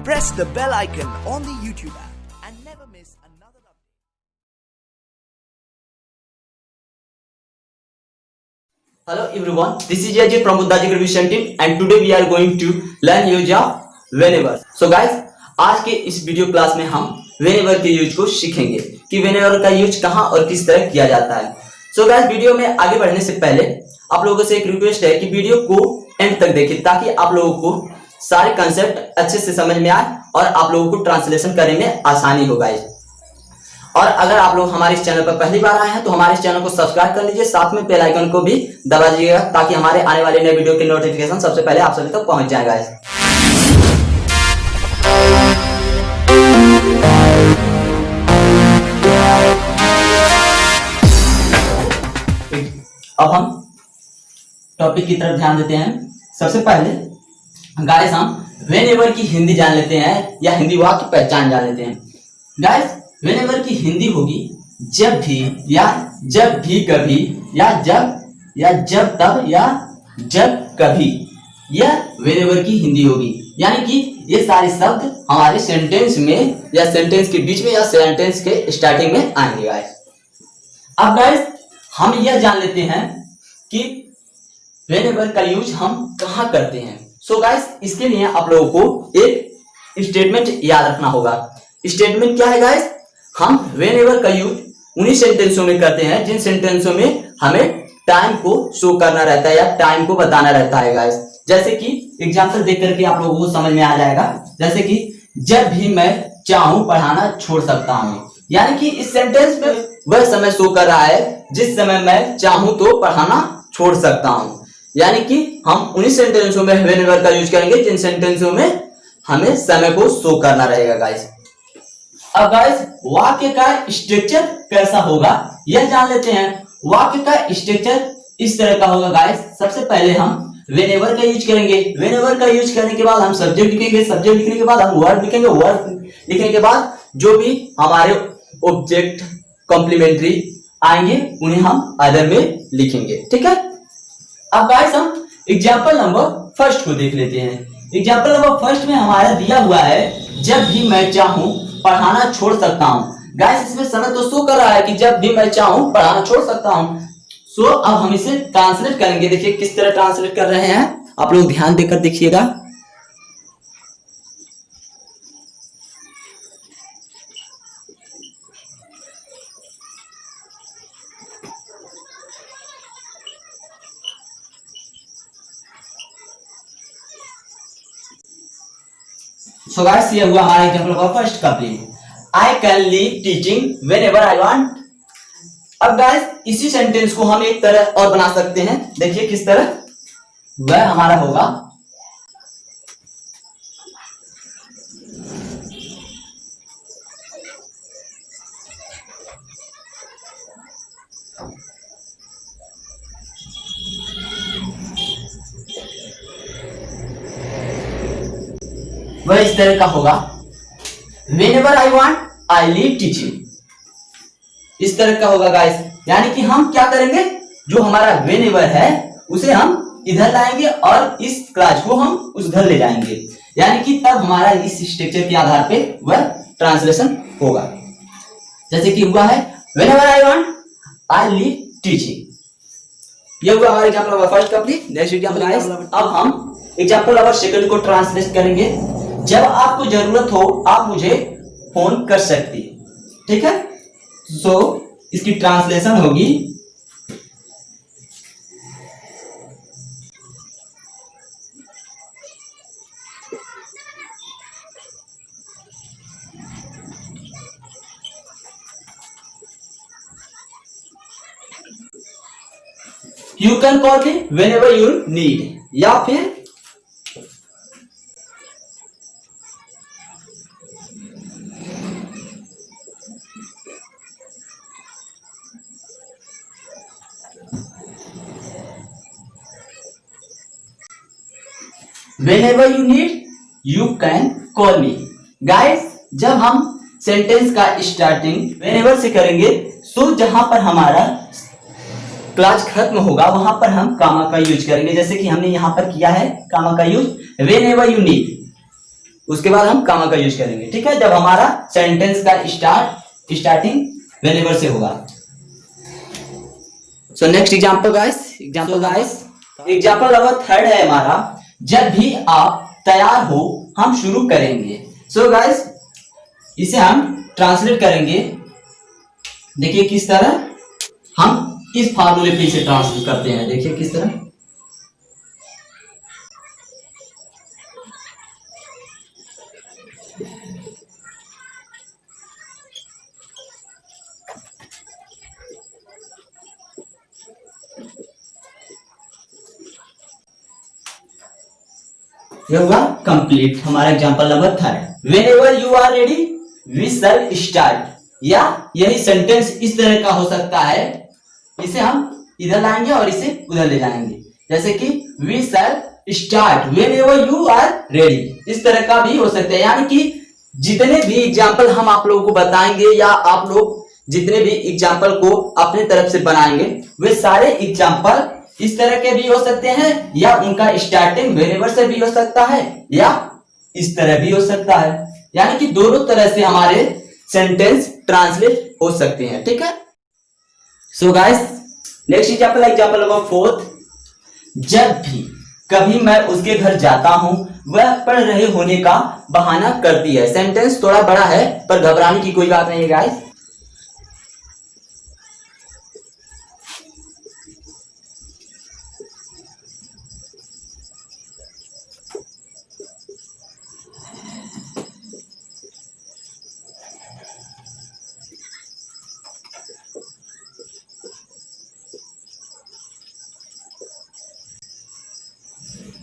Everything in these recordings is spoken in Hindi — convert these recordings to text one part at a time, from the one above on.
press the bell icon on the YouTube app and never miss another update. Hello everyone, this is Ajay from Buddhaji Revision Team and today we are going to learn use of whenever. So guys, आज के इस वीडियो क्लास में हम whenever के यूज को सीखेंगे कि whenever का यूज कहाँ और किस तरह किया जाता है। So guys, वीडियो में आगे बढ़ने से पहले आप लोगों से एक रिक्वेस्ट है कि वीडियो को एंड तक देखें ताकि आप लोगों को सारे कंसेप्ट अच्छे से समझ में आए और आप लोगों को ट्रांसलेशन करने में आसानी हो गाइस। और अगर आप लोग हमारे इस चैनल पर पहली बार आए हैं तो हमारे इस चैनल को सब्सक्राइब कर लीजिए, साथ में बेल आइकन को भी दबा दीजिएगा ताकि हमारे आने वाले नए वीडियो के नोटिफिकेशन सबसे पहले आप सभी तक पहुंच जाए गाइस। अब हम टॉपिक की तरफ ध्यान देते हैं। सबसे पहले गाइस हम व्हेनेवर की हिंदी जान लेते हैं या हिंदी वाक्य पहचान जान लेते हैं। गाइस, व्हेनेवर की हिंदी होगी जब भी या जब भी कभी या जब तब या जब कभी। यह व्हेनेवर की हिंदी होगी, यानी कि ये सारे शब्द हमारे सेंटेंस में या सेंटेंस के बीच में या सेंटेंस के स्टार्टिंग में आएंगे गाइस। अब गाइस हम यह जान लेते हैं कि व्हेनेवर का यूज हम कहाँ करते हैं। सो गाइस, इसके लिए आप लोगों को एक स्टेटमेंट याद रखना होगा। स्टेटमेंट क्या है गाइस? हम व्हेनेवर का यूज उन्हीं सेंटेंसों में करते हैं जिन सेंटेंसों में हमें टाइम को शो करना रहता है या टाइम को बताना रहता है गाइस। जैसे कि एग्जांपल देख करके आप लोगों को समझ में आ जाएगा। जैसे कि जब भी मैं चाहूं पढ़ाना छोड़ सकता हूं, यानी कि इस सेंटेंस में वह समय शो कर रहा है जिस समय मैं चाहूं तो पढ़ाना छोड़ सकता हूं। यानी कि हम उन्हीं सेंटेंसों में व्हेनेवर का यूज करेंगे जिन सेंटेंसों में हमें समय को शो करना रहेगा गाइस। अब गाइस, वाक्य का स्ट्रक्चर कैसा होगा यह जान लेते हैं। वाक्य का स्ट्रक्चर इस तरह का होगा गाइस। सबसे पहले हम व्हेनेवर का यूज करेंगे। व्हेनेवर का यूज करने के बाद हम सब्जेक्ट लिखेंगे। सब्जेक्ट लिखने के बाद हम वर्ब लिखेंगे। वर्ब लिखने के बाद जो भी हमारे ऑब्जेक्ट कॉम्प्लीमेंट्री आएंगे उन्हें हम अदर में लिखेंगे, ठीक है। अब गाइस हम एग्जांपल नंबर फर्स्ट को देख लेते हैं। एग्जांपल नंबर फर्स्ट में हमारा दिया हुआ है जब भी मैं चाहूं पढ़ाना छोड़ सकता हूं। गाइस, इसमें समय तो शो कर रहा है कि जब भी मैं चाहूं पढ़ाना छोड़ सकता हूं। सो अब हम इसे ट्रांसलेट करेंगे। देखिए किस तरह ट्रांसलेट कर रहे हैं, आप लोग ध्यान देकर देखिएगा। So guys, ये हुआ हमारा एग्जांपल का first complete. I can leave teaching whenever I want। अब गाइस इसी सेंटेंस को हम एक तरह और बना सकते हैं। देखिए किस तरह, वह हमारा होगा वह इस तरह का होगा whenever I want I leave teaching। इस तरह का होगा गाइस। यानी कि हम क्या करेंगे, जो हमारा whenever है उसे हम इधर लाएंगे और इस क्लास को हम उस घर ले जाएंगे। यानी कि तब हमारा इस स्ट्रक्चर के आधार पे वह ट्रांसलेशन होगा। जैसे कि हुआ है whenever I want I leave teaching। ये हुआ हमारा example number first complete. Next example guys, अब हम एग्जांपल नंबर सेकंड को ट्रांसलेट करेंगे। जब आपको जरूरत हो आप मुझे फोन कर सकती, ठीक है। सो इसकी ट्रांसलेशन होगी you can call me whenever you need, या फिर whenever you need you can call me। Guys, जब हम सेंटेंस का स्टार्टिंग whenever से करेंगे तो जहां पर हमारा क्लास खत्म होगा वहां पर हम कामा का यूज करेंगे। जैसे कि हमने यहां पर किया है कामा का यूज whenever you need। उसके बाद हम कामा का यूज करेंगे, ठीक है, जब हमारा सेंटेंस का स्टार्टिंग व्हेनेवर से होगा। So next example guys, example number third है हमारा, जब भी आप तैयार हो हम शुरू करेंगे। सो गाइस इसे हम ट्रांसलेट करेंगे, देखिए किस तरह हम इस फार्मूले पे इसे ट्रांसलेट करते हैं, देखिए किस तरह। ये हुआ कंप्लीट हमारा example number third. Whenever you are ready we shall start, या यही सेंटेंस इस तरह का हो सकता है, इसे हम इधर लाएंगे और इसे उधर ले जाएंगे, जैसे कि we shall start whenever you are ready, इस तरह का भी हो सकता है। यानी कि जितने भी एग्जांपल हम आप लोगों को बताएंगे या आप लोग जितने भी एग्जांपल को अपने तरफ से बनाएंगे वे सारे एग्जांपल इस तरह के भी हो सकते हैं, या उनका स्टार्टिंग व्हेनेवर से भी हो सकता है, या इस तरह भी हो सकता है। यानी कि दोनों तरह से हमारे सेंटेंस ट्रांसलेट हो सकते हैं, ठीक है। So guys next example number fourth, जब भी कभी मैं उसके घर जाता हूं वह पढ़ रहे होने का बहाना करती है। सेंटेंस थोड़ा बड़ा है पर घबराने की कोई बात नहीं है गाइस।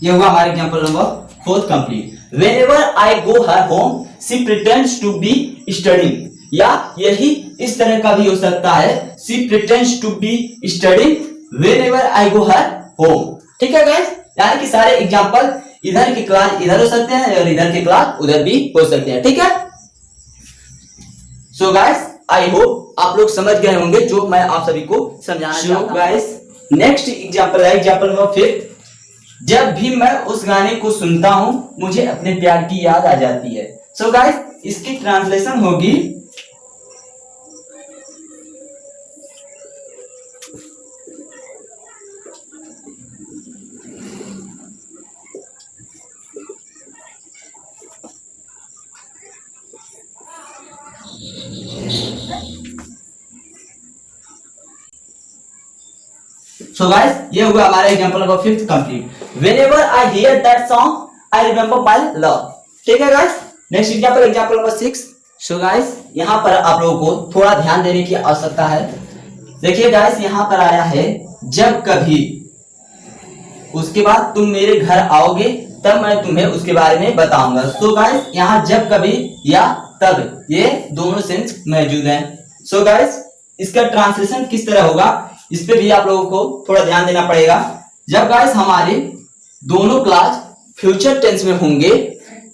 ये हुआ हमारा example number fourth complete. Whenever I go her home she pretends to be studying, या यही इस तरह का भी हो सकता है, she pretends to be studying whenever I go her home, ठीक है गाइस। यानी कि सारे एग्जांपल इधर के क्लास इधर हो सकते हैं और इधर के क्लास उधर भी हो सकते हैं, ठीक है। सो गाइस आई होप आप लोग समझ गए होंगे जो मैं आप सभी को समझाना चाहता हूं। गाइस नेक्स्ट एग्जांपल है एग्जांपल नंबर फिफ्थ, जब भी मैं उस गाने को सुनता हूं मुझे अपने प्यार की याद आ जाती है। सो गाइस इसकी ट्रांसलेशन होगी, सो गाइस ये हुआ हमारा example number fifth complete. Whenever I hear that song I remember my love, ठीक है guys. Next example number six. So guys यहां पर आप लोगों को थोड़ा ध्यान देने की आवश्यकता है। देखिए गाइस यहां पर आया है जब कभी, उसके बाद तुम मेरे घर आओगे तब मैं तुम्हें उसके बारे में बताऊंगा। सो गाइस यहां जब कभी या तब ये दोनों सेंस मौजूद हैं। सो गाइस इसका ट्रांसलेशन किस तरह होगा इस पे भी आप लोगों को थोड़ा ध्यान देना पड़ेगा। जब गाइस हमारे दोनों क्लास फ्यूचर टेंस में होंगे,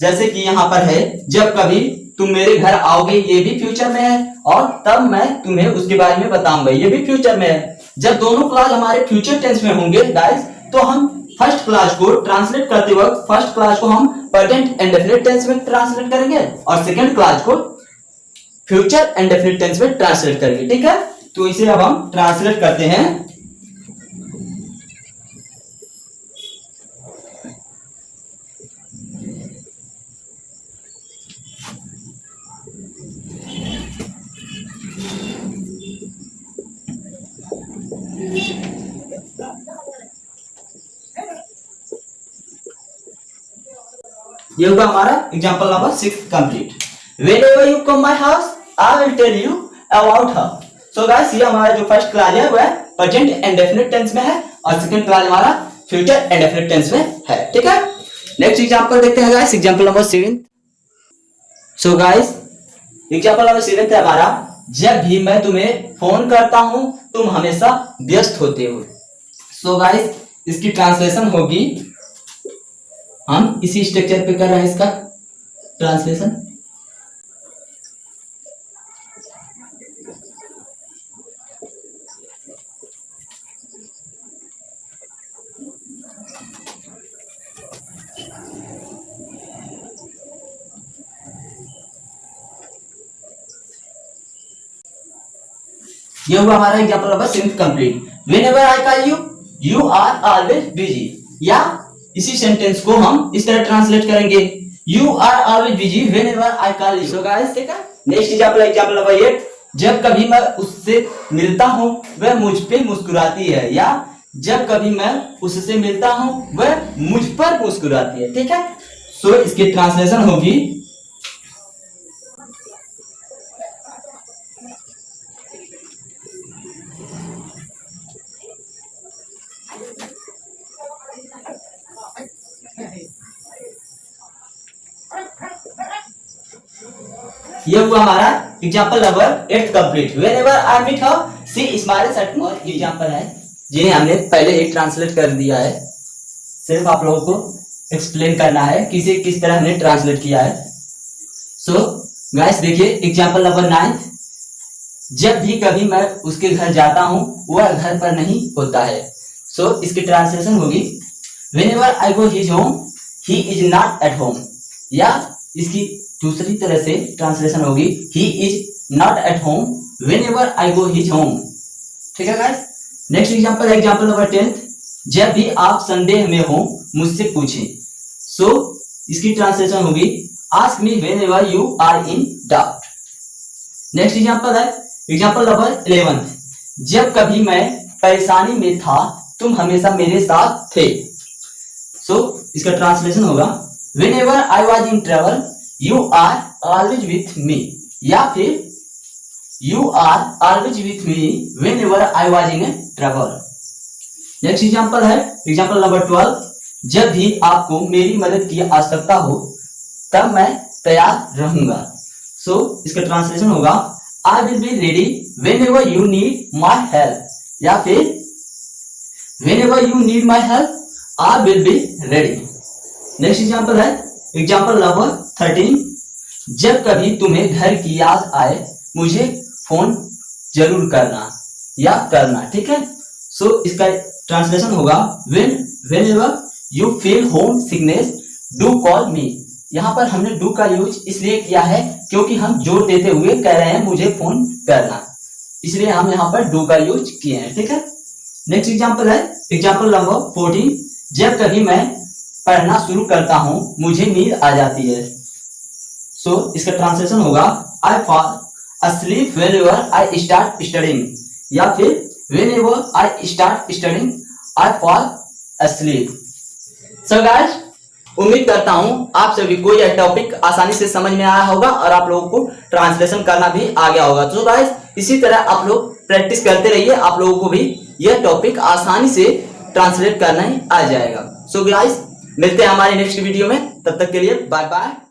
जैसे कि यहां पर है जब कभी तुम मेरे घर आओगे, ये भी फ्यूचर में है, और तब मैं तुम्हें उसके बारे में बताऊंगा, ये भी फ्यूचर में है। जब दोनों क्लास हमारे फ्यूचर टेंस में होंगे गाइस, तो हम फर्स्ट क्लास को ट्रांसलेट करते वक्त फर्स्ट क्लास को हम प्रेजेंट इंडेफिनिट टेंस में ट्रांसलेट करेंगे और सेकंड क्लास को फ्यूचर इंडेफिनिट टेंस में ट्रांसलेट करेंगे, ठीक है। तो इसे अब हम ट्रांसलेट करते हैं। ये होगा हमारा example number 6 complete. Whenever you come my house, I will tell you about her. So guys ये हमारा जो फर्स्ट क्लास है वह प्रेजेंट इंडेफिनिट टेंस में है और सेकंड क्लास हमारा फ्यूचर इंडेफिनिट टेंस में है, ठीक है। नेक्स्ट एग्जांपल देखते हैं guys, example number 7। So guys example number 7 है हमारा, जब भी मैं तुम्हें फोन करता हूं तुम हमेशा व्यस्त होते हो। सो गाइस इसकी ट्रांसलेशन होगी, हम इसी स्ट्रक्चर पे कर रहे हैं इसका ट्रांसलेशन। ये हुआ हमारा example number 7 complete. Whenever I call you, you are always busy. या इसी सेंटेंस को हम इस तरह ट्रांसलेट करेंगे, you are always busy whenever I call you. So guys, ठीक है। नेक्स्ट एग्जांपल नंबर 8, जब कभी मैं उससे मिलता हूं वह मुझ पे मुस्कुराती है। या जब कभी मैं उससे मिलता हूं वह मुझ पर मुस्कुराती है, ठीक है। सो इसकी ट्रांसलेशन होगी, ये हुआ हमारा example number 8 complete. Whenever I meet her she smiles at me. और एग्जांपल है जिन्हें हमने पहले ही ट्रांसलेट कर दिया है, सिर्फ आप लोगों को एक्सप्लेन करना है किस तरह हमने ट्रांसलेट किया है। सो गाइस देखिए एग्जांपल नंबर 9, जब भी कभी मैं उसके घर जाता हूं वह घर पर नहीं होता है। सो इसकी ट्रांसलेशन होगी, whenever I go his home he is not at home. या इसकी दूसरी तरह से ट्रांसलेशन होगी, he is not at home whenever I go his home, ठीक है गाइस। नेक्स्ट एग्जांपल है एग्जांपल नंबर 10, जब भी आप संदेह में हो मुझसे पूछें। सो इसकी ट्रांसलेशन होगी, ask me whenever you are in doubt. Next example है एग्जांपल नंबर 11, जब कभी मैं परेशानी में था तुम हमेशा मेरे साथ थे। सो इसका ट्रांसलेशन होगा, whenever I was in trouble you are always with me. या फिर you are always with me whenever I was in trouble. Next example है एग्जांपल नंबर 12, जब भी आपको मेरी मदद की आवश्यकता हो तब मैं तैयार रहूंगा। सो इसका ट्रांसलेशन होगा, I will be ready whenever you need my help. या फिर whenever you need my help I will be ready. Next example है एग्जांपल नंबर 13, जब कभी तुम्हें घर की याद आए मुझे फोन जरूर करना या करना, ठीक है। सो इसका ट्रांसलेशन होगा, whenever you feel home sickness do call मी। यहाँ पर हमने डू का यूज इसलिए किया है क्योंकि हम जोर देते हुए कह रहे हैं मुझे फोन करना, इसलिए हम यहाँ पर डू का यूज किए हैं, ठीक है। नेक्स्ट एग्जांपल है एग्जांपल नंबर 14, जब कभी मैं पढ़ना शुरू करता हूं मुझे नींद आ जाती है। सो इसका ट्रांसलेशन होगा, I fall asleep whenever I start studying। या फिर whenever I start studying I fall asleep। So guys, उम्मीद करता हूं आप सभी को यह टॉपिक आसानी से समझ में आया होगा और आप लोगों को ट्रांसलेशन करना भी आ गया होगा। तो गाइस इसी तरह आप लोग प्रैक्टिस करते रहिए, आप लोगों को भी यह टॉपिक आसानी से ट्रांसलेट करना ही आ जाएगा। सो गाइस मिलते हैं हमारे नेक्स्ट वीडियो में, तब तक के लिए बाय बाय।